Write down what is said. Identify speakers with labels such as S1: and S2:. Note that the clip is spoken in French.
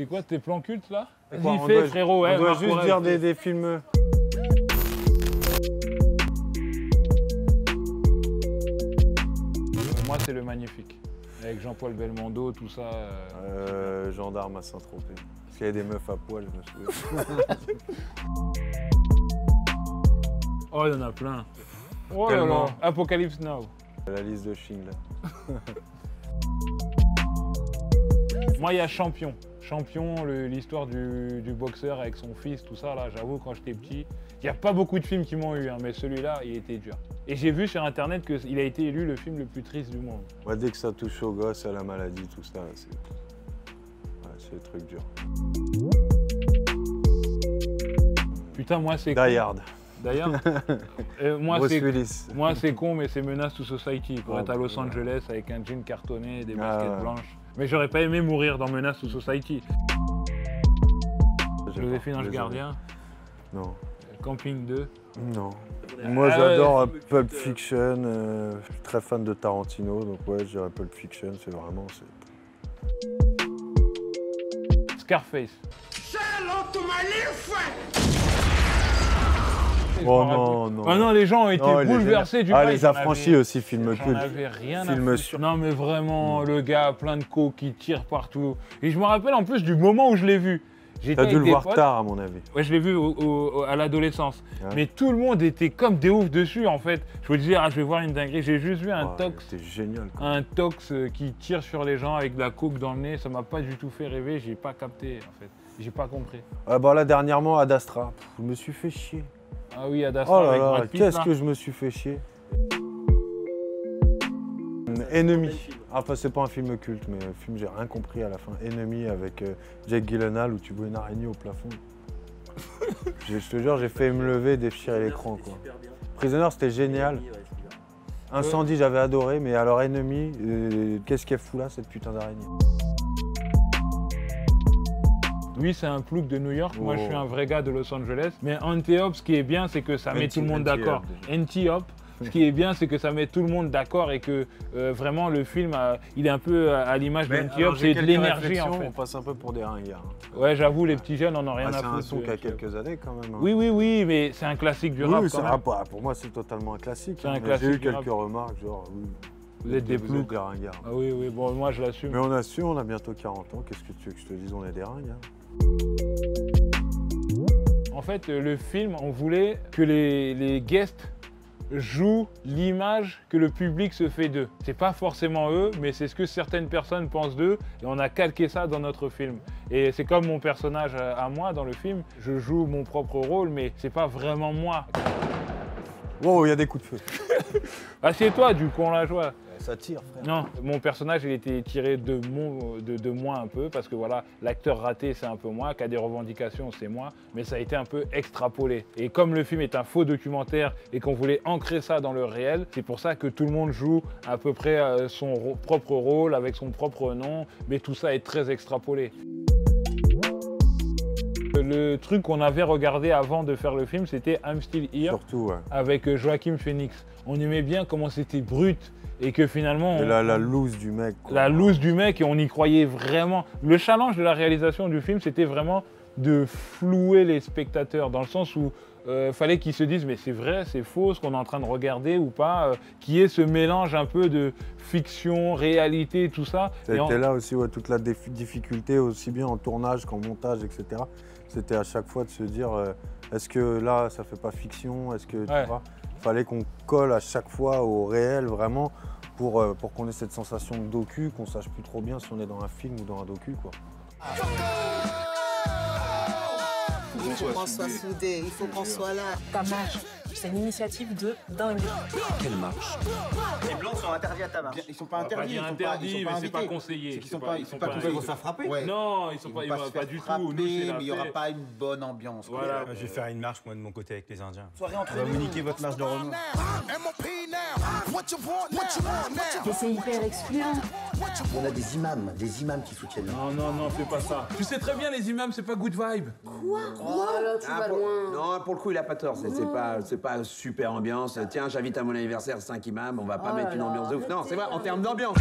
S1: C'est quoi tes plans cultes là?
S2: Quoi,
S1: Vas-y, fais frérot.
S2: On doit
S1: Marc
S2: juste
S1: Aurèle,
S2: dire
S1: fais.
S2: des films.
S1: Moi, c'est Le Magnifique. Avec Jean-Paul Belmondo, tout ça.
S2: Gendarme à Saint-Tropez. Parce qu'il y avait des meufs à poil, je me souviens.
S1: Oh, il y en a plein. Oh là là.
S2: Tellement.
S1: Apocalypse Now.
S2: La liste de Schindler.
S1: Moi, il y a Champion. Champion, l'histoire du boxeur avec son fils, tout ça, là, j'avoue, quand j'étais petit, il n'y a pas beaucoup de films qui m'ont eu, hein, mais celui-là, il était dur. Et j'ai vu sur Internet qu'il a été élu le film le plus triste du monde.
S2: Ouais, dès que ça touche aux gosses, à la maladie, tout ça, c'est des trucs durs.
S1: Putain, moi, c'est
S2: Die Hard.
S1: D'ailleurs,
S2: Bruce Willis.
S1: moi, c'est con, mais c'est Menace to Society. Pour
S2: Oh,
S1: être à Los
S2: putain.
S1: Angeles avec un jean cartonné, des baskets
S2: ouais.
S1: blanches. Mais j'aurais pas aimé mourir dans Menace to Society. Joséphine Ange
S2: Désolé.
S1: Gardien,
S2: Non.
S1: Camping 2.
S2: Non. Moi,
S1: Ah
S2: j'adore
S1: ouais,
S2: Pulp Fiction. Je suis très fan de Tarantino, donc ouais, je dirais Pulp Fiction, c'est vraiment...
S1: Scarface.
S2: Oh non, non.
S1: Ah non, les gens ont été
S2: Non, il est
S1: bouleversés du
S2: Ah,
S1: bail,
S2: Les
S1: j'en
S2: Affranchis
S1: avais-
S2: aussi, film
S1: J'en
S2: culte.
S1: avais rien
S2: Film
S1: à foutre.
S2: sur-
S1: Non mais vraiment, le gars plein de coke qui tire partout. Et je me rappelle en plus du moment où je l'ai vu. J'étais
S2: T'as dû
S1: avec
S2: le
S1: des
S2: voir
S1: potes.
S2: tard, à mon avis.
S1: Ouais, je l'ai vu à l'adolescence.
S2: Ouais.
S1: Mais tout le monde était comme des oufs dessus en fait. Je me disais, ah, je vais voir une dinguerie. J'ai juste vu un tox.
S2: C'était génial. Quoi.
S1: Un tox qui tire sur les gens avec de la coke dans le nez. Ça m'a pas du tout fait rêver. J'ai pas capté en fait. J'ai pas compris.
S2: Ah bah là, dernièrement, Ad Astra. Pff, je me suis fait chier.
S1: Ah oui, Ad Astra
S2: Oh là
S1: avec
S2: là,
S1: Brad Pitt,
S2: qu'est-ce
S1: là.
S2: que je me suis fait chier. Ennemi. Enfin, c'est pas un film culte, mais un film, j'ai rien compris à la fin. Ennemi avec Jake Gyllenhaal où tu vois une araignée au plafond. Je te jure, j'ai fait me lever et déchirer l'écran. Quoi. Prisoner, c'était génial. Incendie, j'avais adoré, mais alors Ennemi, qu'est-ce qu'elle fout là, cette putain d'araignée?
S1: Lui, c'est un plouc de New York. Moi, je suis
S2: Oh.
S1: un vrai gars de Los Angeles. Mais Anti-Hop, ce qui est bien, c'est que ça met tout le monde d'accord. Anti-Hop, ce qui est bien, c'est que ça met tout le monde d'accord et que vraiment le film, il est un peu à l'image d'Anti-Hop. C'est de l'énergie en fait.
S2: On passe un peu pour des ringards.
S1: Ouais, j'avoue, les petits jeunes, on en a rien à
S2: C'est
S1: foutre.
S2: un son
S1: de
S2: qui a
S1: Anti-Hop.
S2: quelques années quand même. Hein.
S1: Oui, mais c'est un classique du rap
S2: Oui,
S1: quand même.
S2: pour moi, c'est totalement un classique.
S1: C'est un
S2: Mais
S1: classique
S2: j'ai eu
S1: du rap.
S2: quelques remarques, genre, oui,
S1: Vous êtes des ploucs.
S2: des ringards.
S1: Ah oui, bon, moi je l'assume.
S2: Mais on assume, on a bientôt 40 ans. Qu'est-ce que tu veux que je te dise? On est des ringards.
S1: En fait, le film, on voulait que les guests jouent l'image que le public se fait d'eux. C'est pas forcément eux, mais c'est ce que certaines personnes pensent d'eux, et on a calqué ça dans notre film. Et c'est comme mon personnage à moi dans le film, je joue mon propre rôle, mais c'est pas vraiment moi.
S2: Wow, il y a des coups de feu.
S1: Assieds-toi, du con la joie.
S2: Ça tire, frère.
S1: Non, mon personnage, il était tiré de moi un peu, parce que voilà, l'acteur raté, c'est un peu moi, qui a des revendications, c'est moi, mais ça a été un peu extrapolé. Et comme le film est un faux documentaire et qu'on voulait ancrer ça dans le réel, c'est pour ça que tout le monde joue à peu près son propre rôle, avec son propre nom, mais tout ça est très extrapolé. Le truc qu'on avait regardé avant de faire le film, c'était I'm Still Here,
S2: Surtout, ouais.
S1: avec Joaquin Phoenix. On aimait bien comment c'était brut, et que finalement...
S2: Et la loose du mec. Quoi.
S1: La loose du mec, et on y croyait vraiment. Le challenge de la réalisation du film, c'était vraiment de flouer les spectateurs, dans le sens où fallait qu'ils se disent mais c'est vrai, c'est faux ce qu'on est en train de regarder ou pas, qu'il y ait ce mélange un peu de fiction, réalité, tout ça.
S2: C'était là aussi, ouais, toute la difficulté, aussi bien en tournage qu'en montage, etc. C'était à chaque fois de se dire, est-ce que là, ça fait pas fiction? Est-ce que,
S1: Ouais.
S2: tu vois, fallait qu'on colle à chaque fois au réel, vraiment, pour qu'on ait cette sensation de docu, qu'on sache plus trop bien si on est dans un film ou dans un docu, quoi.
S3: Il faut qu'on soit soudés, il faut qu'on soit là.
S4: Ta marche, c'est une initiative de dingue.
S5: Quelle marche?
S6: Les blancs sont interdits à ta marche.
S7: Ils sont pas
S1: On va pas
S7: interdits,
S1: dire
S7: ils sont
S1: interdit,
S7: pas
S1: mais c'est pas
S7: invités.
S1: conseillé.
S7: C'est qu'ils
S1: C'est
S7: sont
S1: pas-
S7: pas,
S1: ils
S7: ils
S1: sont
S7: sont
S1: pas
S7: pas
S1: invités.
S7: ils vont se faire frapper. Ouais.
S1: Non, ils sont pas,
S7: Ils vont
S1: pas
S7: se
S1: du
S7: faire
S1: tout. Nous,
S7: frapper,
S1: c'est la
S7: mais il n'y aura
S1: paix.
S7: pas une bonne ambiance. quoi.
S1: Voilà.
S5: Je vais faire une marche, moi, de mon côté, avec les Indiens.
S6: Soirée
S7: On
S6: entre
S7: va vous
S6: nous.
S7: niquer votre marche de renom.
S4: C'est hyper excluant.
S6: On a des imams qui soutiennent.
S1: Non, fais pas ça. Tu sais très bien, les imams, c'est pas good vibe.
S4: Oh là, tu vas loin.
S8: Non, pour le coup, il a pas tort. C'est pas super ambiance. Tiens, j'invite à mon anniversaire 5 imams, on va pas
S4: Oh
S8: mettre
S4: là
S8: une
S4: là,
S8: ambiance de ouf. Non, c'est vrai, en termes d'ambiance.